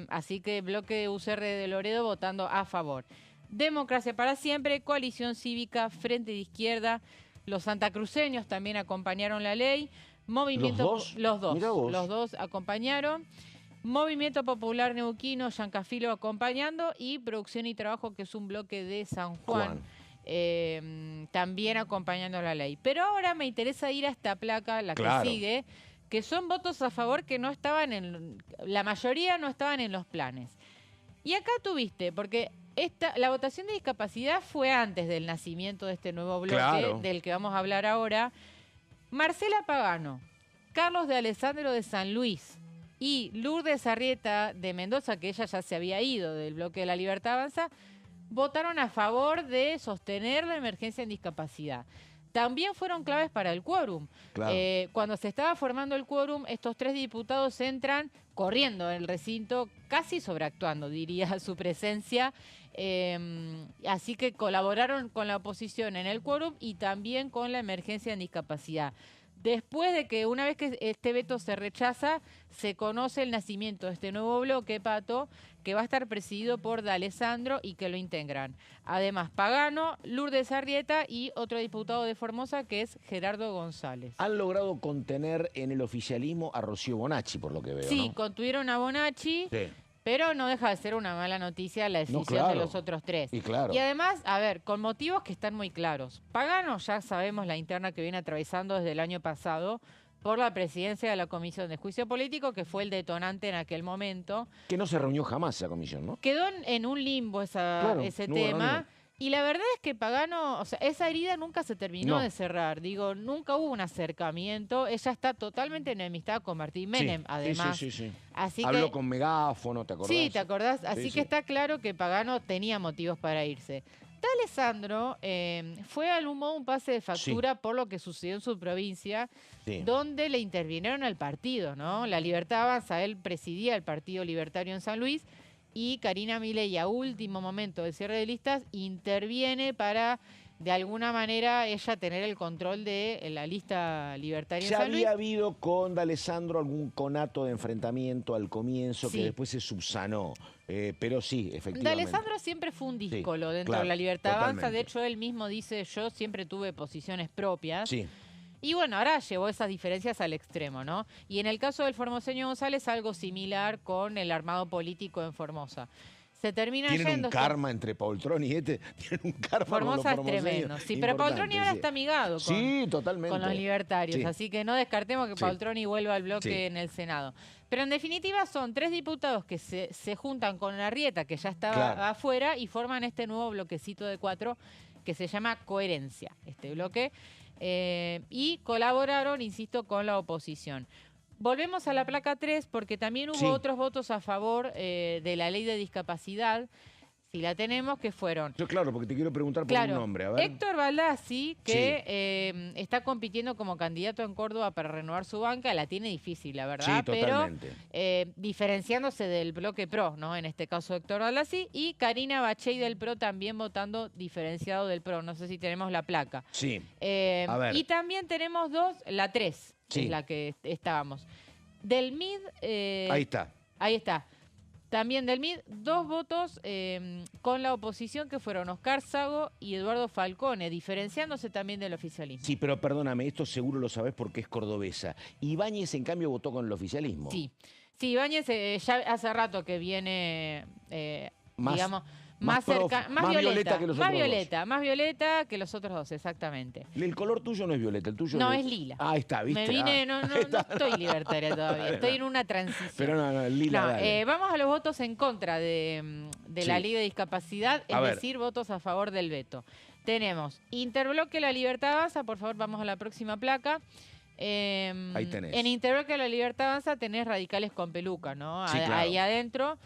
Así que bloque UCR de Loredo votando a favor. Democracia para Siempre, Coalición Cívica, Frente de Izquierda, los santacruceños también acompañaron la ley. Movimiento, los dos acompañaron. Movimiento Popular Neuquino, Yancafilo acompañando, y Producción y Trabajo, que es un bloque de San Juan. También acompañando la ley. Pero ahora me interesa ir a esta placa, la que sigue, que son votos a favor que no estaban la mayoría no estaban en los planes. Y acá tuviste, porque la votación de discapacidad fue antes del nacimiento de este nuevo bloque, del que vamos a hablar ahora. Marcela Pagano, Carlos de Alessandro de San Luis y Lourdes Arrieta de Mendoza, que ella ya se había ido del bloque de La Libertad Avanza, votaron a favor de sostener la emergencia en discapacidad. También fueron claves para el quórum. Cuando se estaba formando el quórum, estos 3 diputados entran corriendo en el recinto, casi sobreactuando, diría, su presencia. Así que colaboraron con la oposición en el quórum y también con la emergencia en discapacidad. Después de que una vez que este veto se rechaza, se conoce el nacimiento de este nuevo bloque, Pato, que va a estar presidido por D'Alessandro y que lo integran. Además, Pagano, Lourdes Arrieta y otro diputado de Formosa, que es Gerardo González. Han logrado contener en el oficialismo a Rocío Bonacci, por lo que veo, Sí, ¿no? contuvieron a Bonacci. Pero no deja de ser una mala noticia la decisión de los otros 3. Y además, a ver, con motivos que están muy claros. Pagano, ya sabemos la interna que viene atravesando desde el año pasado por la presidencia de la Comisión de Juicio Político, que fue el detonante en aquel momento. Que no se reunió jamás esa comisión, ¿no? Quedó en un limbo ese tema. Y la verdad es que Pagano, o sea, esa herida nunca se terminó de cerrar. Digo, nunca hubo un acercamiento. Ella está totalmente enemistada con Martín Menem, además. Sí. Así habló con megáfono, ¿te acordás? Sí, ¿te acordás? Así que está claro que Pagano tenía motivos para irse. D'Alessandro fue de algún modo un pase de factura por lo que sucedió en su provincia, donde le intervinieron al partido, ¿no? La Libertad Avanza, él presidía el Partido Libertario en San Luis, y Karina Milei, a último momento del cierre de listas, interviene para, de alguna manera, ella tener el control de la lista libertaria en San Luis. Ya había habido con D'Alessandro algún conato de enfrentamiento al comienzo que después se subsanó. Pero sí, efectivamente. D'Alessandro siempre fue un díscolo dentro de la Libertad Avanza. De hecho, él mismo dice, yo siempre tuve posiciones propias. Y bueno, ahora llevó esas diferencias al extremo, ¿no? Y en el caso del formoseño González, algo similar con el armado político en Formosa. Se termina Tienen yendo... un karma entre Poltroni y tienen un karma Formosa es tremendo. Sí, pero Poltroni ahora está amigado con los libertarios. Así que no descartemos que Poltroni vuelva al bloque en el Senado. Pero en definitiva son 3 diputados que se juntan con Arrieta, que ya estaba afuera, y forman este nuevo bloquecito de 4 que se llama Coherencia, este bloque. Y colaboraron, insisto, con la oposición. Volvemos a la placa 3 porque también hubo otros votos a favor de la ley de discapacidad. Sí, la tenemos, que fueron... Yo, claro, porque te quiero preguntar por un nombre. A ver. Héctor Baldassi, que está compitiendo como candidato en Córdoba para renovar su banca, la tiene difícil, la verdad. Sí, totalmente. Pero diferenciándose del bloque PRO, ¿no? En este caso Héctor Baldassi. Y Karina Bachey del PRO también votando diferenciado del PRO. No sé si tenemos la placa. Sí. A ver. Y también tenemos la 3, es la que estábamos. Del MID... ahí está. Ahí está. También del MID, 2 votos con la oposición, que fueron Oscar Sago y Eduardo Falcone, diferenciándose también del oficialismo. Sí, pero perdóname, esto seguro lo sabés porque es cordobesa. Ibáñez, en cambio, votó con el oficialismo. Sí, Ibáñez ya hace rato que viene, digamos... Más violeta que los otros dos. Más violeta que los otros dos, exactamente. El color tuyo no es violeta, el tuyo no es lila. Ah, está, ¿viste? Me vine, no estoy libertaria todavía, estoy en una transición. Pero no, lila. Vamos a los votos en contra de la ley de discapacidad, es decir, votos a favor del veto. Tenemos Interbloque La Libertad Avanza, por favor, vamos a la próxima placa. Ahí tenés. En Interbloque La Libertad Avanza tenés radicales con peluca, ¿no? Sí, claro. Ahí adentro.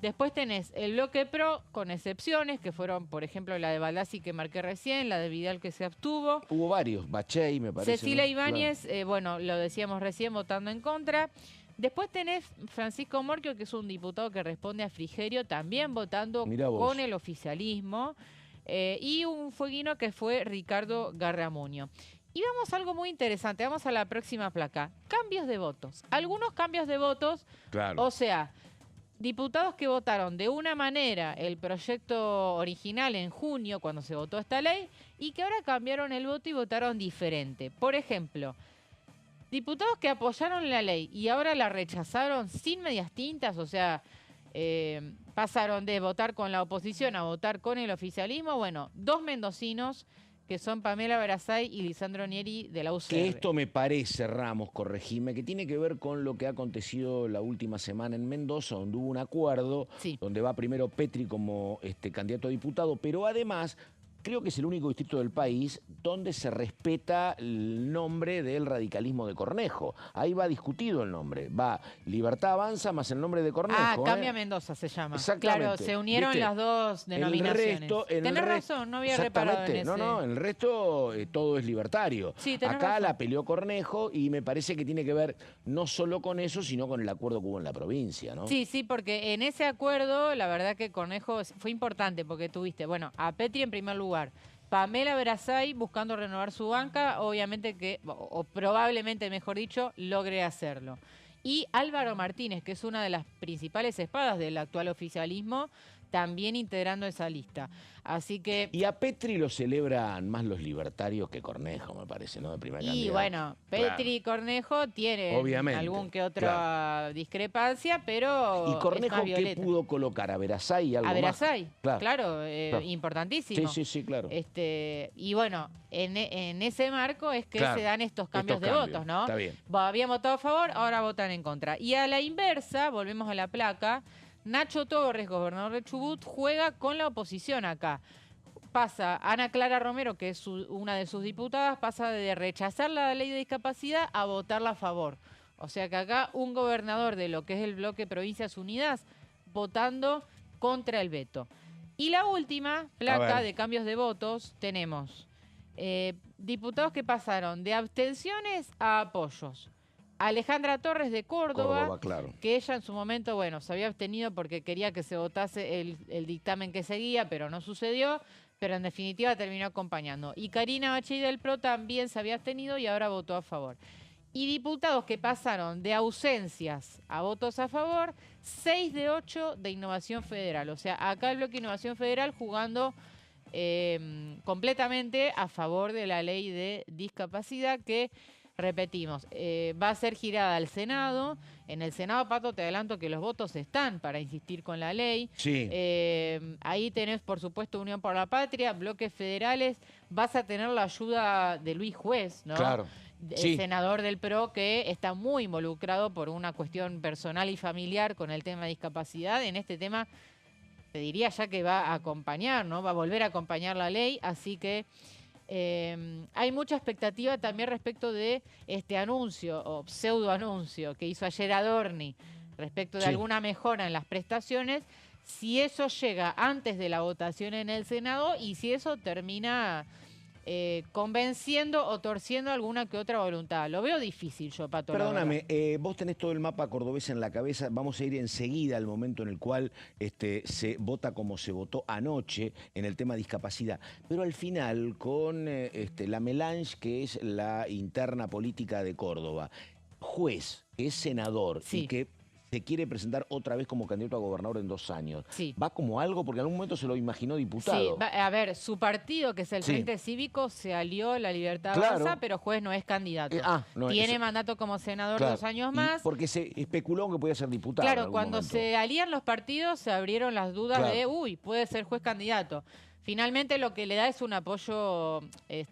Después tenés el bloque PRO con excepciones, que fueron, por ejemplo, la de Baldassi que marqué recién, la de Vidal que se abstuvo. Hubo varios, Bachey me parece. Cecilia Ibáñez, bueno, lo decíamos recién, votando en contra. Después tenés Francisco Morquio, que es un diputado que responde a Frigerio, también votando con el oficialismo. Y un fueguino que fue Ricardo Garramuño. Y vamos a algo muy interesante, vamos a la próxima placa. Cambios de votos. Algunos cambios de votos, o sea... Diputados que votaron de una manera el proyecto original en junio, cuando se votó esta ley, y que ahora cambiaron el voto y votaron diferente. Por ejemplo, diputados que apoyaron la ley y ahora la rechazaron sin medias tintas, o sea, pasaron de votar con la oposición a votar con el oficialismo. Bueno, 2 mendocinos, que son Pamela Verasay y Lisandro Nieri de la UCR. Que esto me parece, Ramos, corregime, que tiene que ver con lo que ha acontecido la última semana en Mendoza, donde hubo un acuerdo, donde va primero Petri como candidato a diputado, pero además... Creo que es el único distrito del país donde se respeta el nombre del radicalismo de Cornejo. Ahí va discutido el nombre. Va Libertad Avanza más el nombre de Cornejo. Cambia Mendoza se llama. Exactamente. Claro, se unieron las dos denominaciones. Tenés razón, no había reparado en ese. No, en el resto todo es libertario. Sí, acá razón. La peleó Cornejo y me parece que tiene que ver no solo con eso, sino con el acuerdo que hubo en la provincia, ¿no? Sí, porque en ese acuerdo, la verdad que Cornejo fue importante porque tuviste, bueno, a Petri en primer lugar, Pamela Verasay buscando renovar su banca, obviamente o probablemente, mejor dicho, logre hacerlo. Y Álvaro Martínez, que es una de las principales espadas del actual oficialismo, también integrando esa lista. Así que... Y a Petri lo celebran más los libertarios que Cornejo, me parece, ¿no? De primer candidato. Y bueno, Petri y Cornejo tienen algún que otra discrepancia, pero ¿y Cornejo qué pudo colocar? ¿A Verasay y algo más? A Verasay, claro, importantísimo. Sí, claro. Y bueno, en ese marco es que se dan estos cambios de votos, ¿no? Está bien. Habían votado a favor, ahora votan en contra. Y a la inversa, volvemos a la placa, Nacho Torres, gobernador de Chubut, juega con la oposición acá. Pasa, Ana Clara Romero, que es una de sus diputadas, pasa de rechazar la ley de discapacidad a votarla a favor. O sea que acá un gobernador de lo que es el bloque Provincias Unidas votando contra el veto. Y la última placa de cambios de votos tenemos diputados que pasaron de abstenciones a apoyos. Alejandra Torres de Córdoba, claro. Que ella en su momento, bueno, se había abstenido porque quería que se votase el dictamen que seguía, pero no sucedió, pero en definitiva terminó acompañando. Y Karina Bachey del PRO también se había abstenido y ahora votó a favor. Y diputados que pasaron de ausencias a votos a favor, 6 de 8 de Innovación Federal. O sea, acá el bloque Innovación Federal jugando completamente a favor de la ley de discapacidad que... Repetimos, va a ser girada al Senado. En el Senado, Pato, te adelanto que los votos están para insistir con la ley. Sí. Ahí tenés, por supuesto, Unión por la Patria, bloques federales. Vas a tener la ayuda de Luis Juez, ¿no? Claro. El senador del PRO, que está muy involucrado por una cuestión personal y familiar con el tema de discapacidad. En este tema, te diría ya que va a acompañar, ¿no? Va a volver a acompañar la ley, así que... hay mucha expectativa también respecto de este anuncio o pseudo anuncio que hizo ayer Adorni respecto de alguna mejora en las prestaciones. si eso llega antes de la votación en el Senado y si eso termina convenciendo o torciendo alguna que otra voluntad. Lo veo difícil yo, Pato. Perdóname, vos tenés todo el mapa cordobés en la cabeza. Vamos a ir enseguida al momento en el cual se vota como se votó anoche en el tema discapacidad. Pero al final, con la melange, que es la interna política de Córdoba, juez, que es senador y que se quiere presentar otra vez como candidato a gobernador en 2 años. ¿Va como algo? Porque en algún momento se lo imaginó diputado. Sí, a ver, su partido, que es el Frente Cívico, se alió a La Libertad Avanza, pero juez no es candidato. Tiene mandato como senador 2 años más. Porque se especuló que podía ser diputado. Claro, cuando se alían los partidos se abrieron las dudas de, puede ser juez candidato. Finalmente lo que le da es un apoyo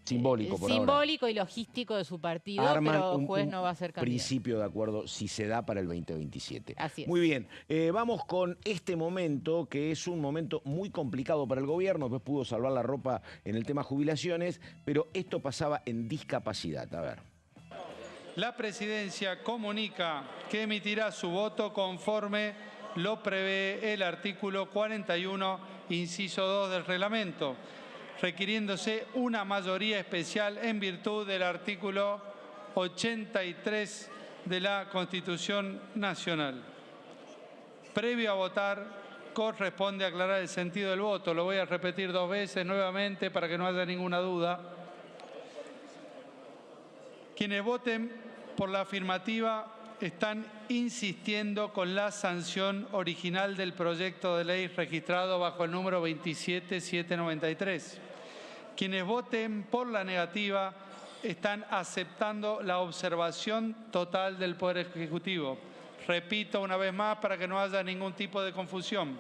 simbólico y logístico de su partido, pero juez no va a ser candidato. Principio de acuerdo si se da para el 2027. Así es. Muy bien, vamos con este momento, que es un momento muy complicado para el gobierno. Después pudo salvar la ropa en el tema jubilaciones, pero esto pasaba en discapacidad. A ver. La presidencia comunica que emitirá su voto conforme lo prevé el artículo 41, inciso 2 del reglamento, requiriéndose una mayoría especial en virtud del artículo 83 de la Constitución Nacional. Previo a votar, corresponde aclarar el sentido del voto. Lo voy a repetir 2 veces nuevamente para que no haya ninguna duda. Quienes voten por la afirmativa están insistiendo con la sanción original del proyecto de ley registrado bajo el número 27793. Quienes voten por la negativa están aceptando la observación total del Poder Ejecutivo. Repito una vez más para que no haya ningún tipo de confusión.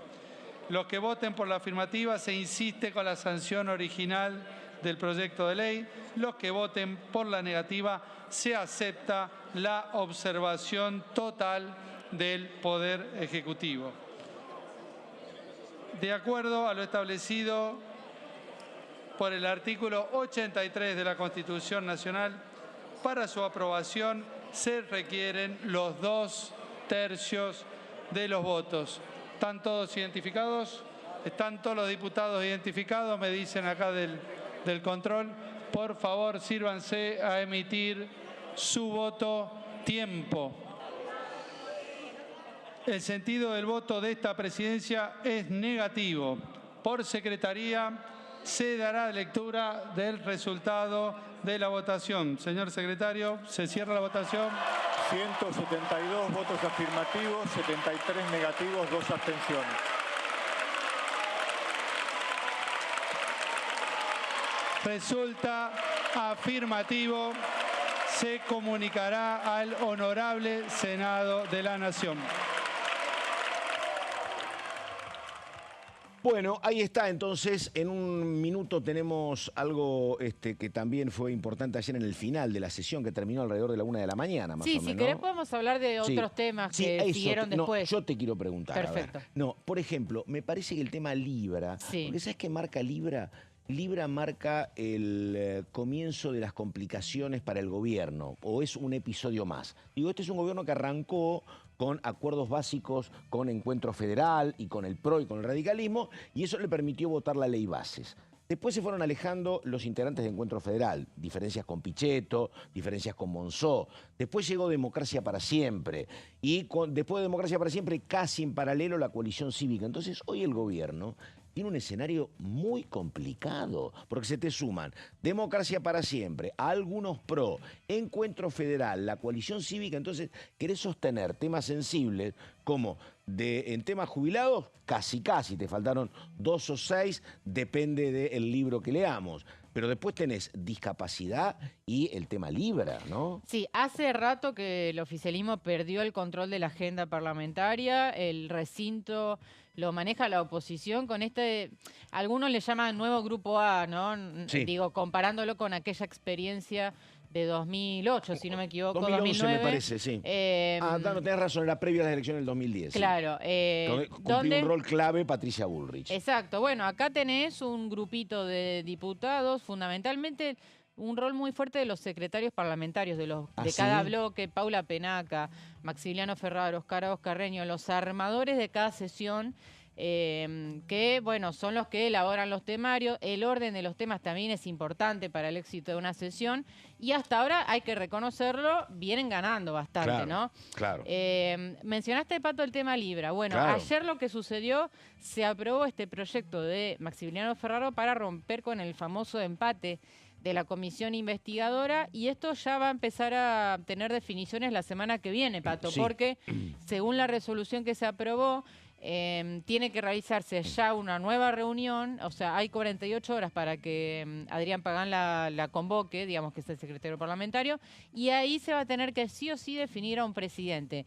Los que voten por la afirmativa se insiste con la sanción original del proyecto de ley. Los que voten por la negativa se acepta la observación total del Poder Ejecutivo. De acuerdo a lo establecido por el artículo 83 de la Constitución Nacional, para su aprobación se requieren los 2/3 de los votos. ¿Están todos identificados? ¿Están todos los diputados identificados? Me dicen acá del control. Por favor, sírvanse a emitir su voto. Tiempo. El sentido del voto de esta presidencia es negativo. Por secretaría se dará lectura del resultado de la votación. Señor secretario, se cierra la votación. 172 votos afirmativos, 73 negativos, 2 abstenciones. Resulta afirmativo. Se comunicará al Honorable Senado de la Nación. Bueno, ahí está. Entonces, en un minuto tenemos algo que también fue importante ayer en el final de la sesión, que terminó alrededor de la 1 de la mañana, más o menos. Sí, si querés podemos hablar de otros temas que siguieron después. No, yo te quiero preguntar. Perfecto. A ver. No, por ejemplo, me parece que el tema Libra, porque ¿sabes qué marca Libra? Libra marca el comienzo de las complicaciones para el gobierno, o es un episodio más. Digo, este es un gobierno que arrancó con acuerdos básicos con Encuentro Federal y con el PRO y con el radicalismo, y eso le permitió votar la ley bases. Después se fueron alejando los integrantes de Encuentro Federal, diferencias con Pichetto, diferencias con Monzó. Después llegó Democracia para Siempre, y después de Democracia para Siempre, casi en paralelo, la coalición cívica. Entonces, hoy el gobierno tiene un escenario muy complicado, porque se te suman Democracia para Siempre, a algunos PRO, Encuentro Federal, la coalición cívica. Entonces, querés sostener temas sensibles como en temas jubilados, casi, te faltaron 2 o 6, depende del libro que leamos. Pero después tenés discapacidad y el tema Libra, ¿no? Sí, hace rato que el oficialismo perdió el control de la agenda parlamentaria, el recinto lo maneja la oposición con algunos le llaman nuevo Grupo A, ¿no? Sí. Digo, comparándolo con aquella experiencia de 2008, si no me equivoco, 2011 2009. Me parece, sí. No, tenés razón, era previo a las elecciones del 2010. Claro. Cumplió un rol clave Patricia Bullrich. Exacto. Bueno, acá tenés un grupito de diputados, fundamentalmente un rol muy fuerte de los secretarios parlamentarios de cada bloque, Paula Penaca, Maximiliano Ferraro, Oscar Carreño, los armadores de cada sesión, que, bueno, son los que elaboran los temarios. El orden de los temas también es importante para el éxito de una sesión y hasta ahora, hay que reconocerlo, vienen ganando bastante, claro, ¿no? Claro. Mencionaste, Pato, el tema Libra. Bueno, claro. Ayer lo que sucedió, se aprobó este proyecto de Maximiliano Ferraro para romper con el famoso empate de la comisión investigadora, y esto ya va a empezar a tener definiciones la semana que viene, Pato, sí. Porque según la resolución que se aprobó, tiene que realizarse ya una nueva reunión, o sea, hay 48 horas para que Adrián Pagán la convoque, digamos que es el secretario parlamentario, y ahí se va a tener que sí o sí definir a un presidente.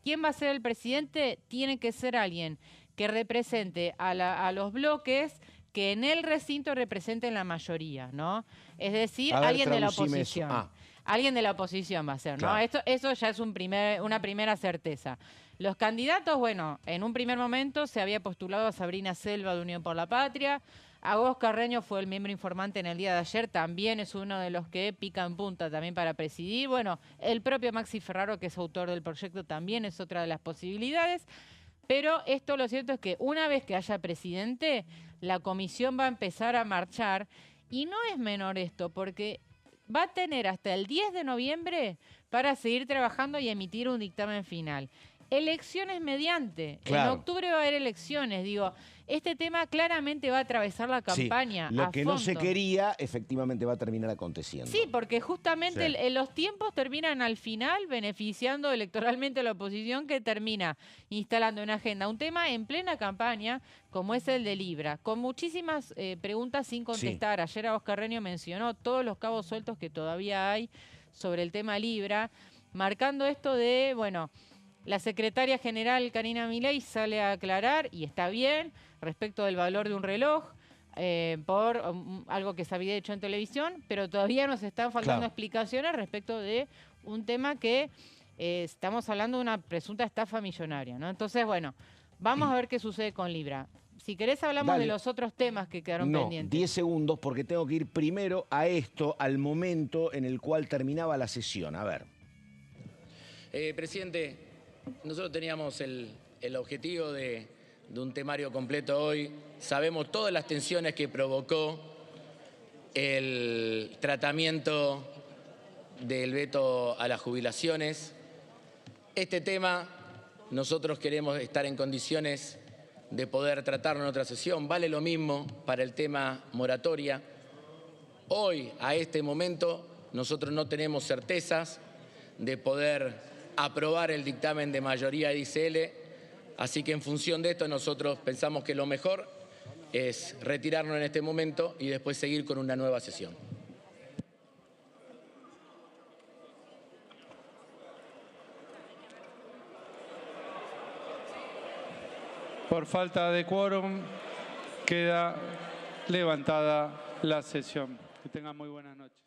¿Quién va a ser el presidente? Tiene que ser alguien que represente a los bloques, que en el recinto representen la mayoría, ¿no? Es decir, alguien de la oposición. Alguien de la oposición va a ser, ¿no? Claro. Eso ya es una primera certeza. Los candidatos, bueno, en un primer momento se había postulado a Sabrina Selva de Unión por la Patria. Agos Carreño fue el miembro informante en el día de ayer, también es uno de los que pica en punta también para presidir. Bueno, el propio Maxi Ferraro, que es autor del proyecto, también es otra de las posibilidades. Pero esto, lo cierto es que una vez que haya presidente, la comisión va a empezar a marchar. Y no es menor esto, porque va a tener hasta el 10 de noviembre para seguir trabajando y emitir un dictamen final. Elecciones mediante. Claro. En octubre va a haber elecciones. Digo, este tema claramente va a atravesar la campaña. Sí, lo que no se quería, efectivamente va a terminar aconteciendo. Sí, porque justamente los tiempos terminan al final beneficiando electoralmente a la oposición, que termina instalando en agenda un tema en plena campaña, como es el de Libra, con muchísimas preguntas sin contestar. Sí. Ayer Agos Carreño mencionó todos los cabos sueltos que todavía hay sobre el tema Libra, marcando esto de, bueno, la secretaria general Karina Milei sale a aclarar, y está bien, respecto del valor de un reloj, por algo que se había hecho en televisión, pero todavía nos están faltando explicaciones respecto de un tema que estamos hablando de una presunta estafa millonaria, ¿no? Entonces, bueno, vamos a ver qué sucede con Libra. Si querés hablamos de los otros temas que quedaron pendientes. 10 segundos, porque tengo que ir primero a esto, al momento en el cual terminaba la sesión. A ver. Presidente, nosotros teníamos el objetivo de un temario completo hoy. Sabemos todas las tensiones que provocó el tratamiento del veto a las jubilaciones. Este tema nosotros queremos estar en condiciones de poder tratarlo en otra sesión. Vale lo mismo para el tema moratoria. Hoy, a este momento, nosotros no tenemos certezas de poder aprobar el dictamen de mayoría de ICL, así que en función de esto nosotros pensamos que lo mejor es retirarnos en este momento y después seguir con una nueva sesión. Por falta de quórum, queda levantada la sesión. Que tengan muy buenas noches.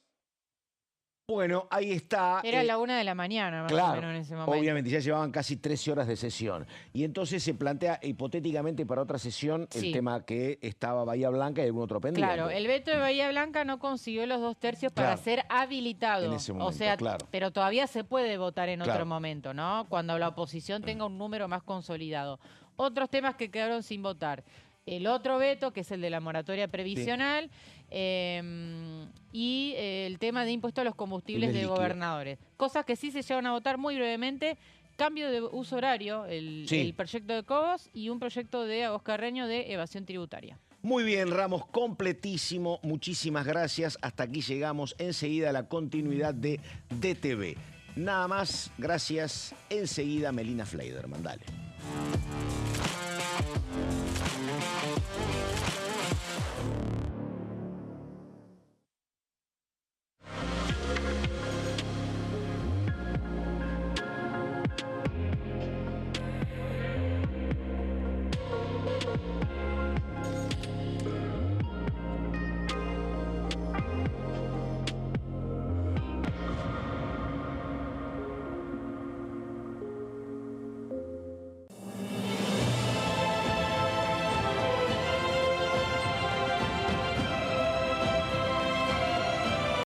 Bueno, ahí está. Era la 1 de la mañana, más o menos, en ese momento. Obviamente, ya llevaban casi 13 horas de sesión. Y entonces se plantea hipotéticamente para otra sesión el tema que estaba Bahía Blanca y algún otro pendiente. Claro, el veto de Bahía Blanca no consiguió los 2 tercios para ser habilitado. En ese momento, o sea, pero todavía se puede votar en otro momento, ¿no? Cuando la oposición tenga un número más consolidado. Otros temas que quedaron sin votar. El otro veto, que es el de la moratoria previsional, y el tema de impuesto a los combustibles de gobernadores. Cosas que sí se llevan a votar muy brevemente. Cambio de uso horario, el proyecto de Cobos, y un proyecto de Agos Carreño de evasión tributaria. Muy bien, Ramos, completísimo. Muchísimas gracias. Hasta aquí llegamos. Enseguida la continuidad de DTV. Nada más, gracias. Enseguida Melina Fleiderman. Dale.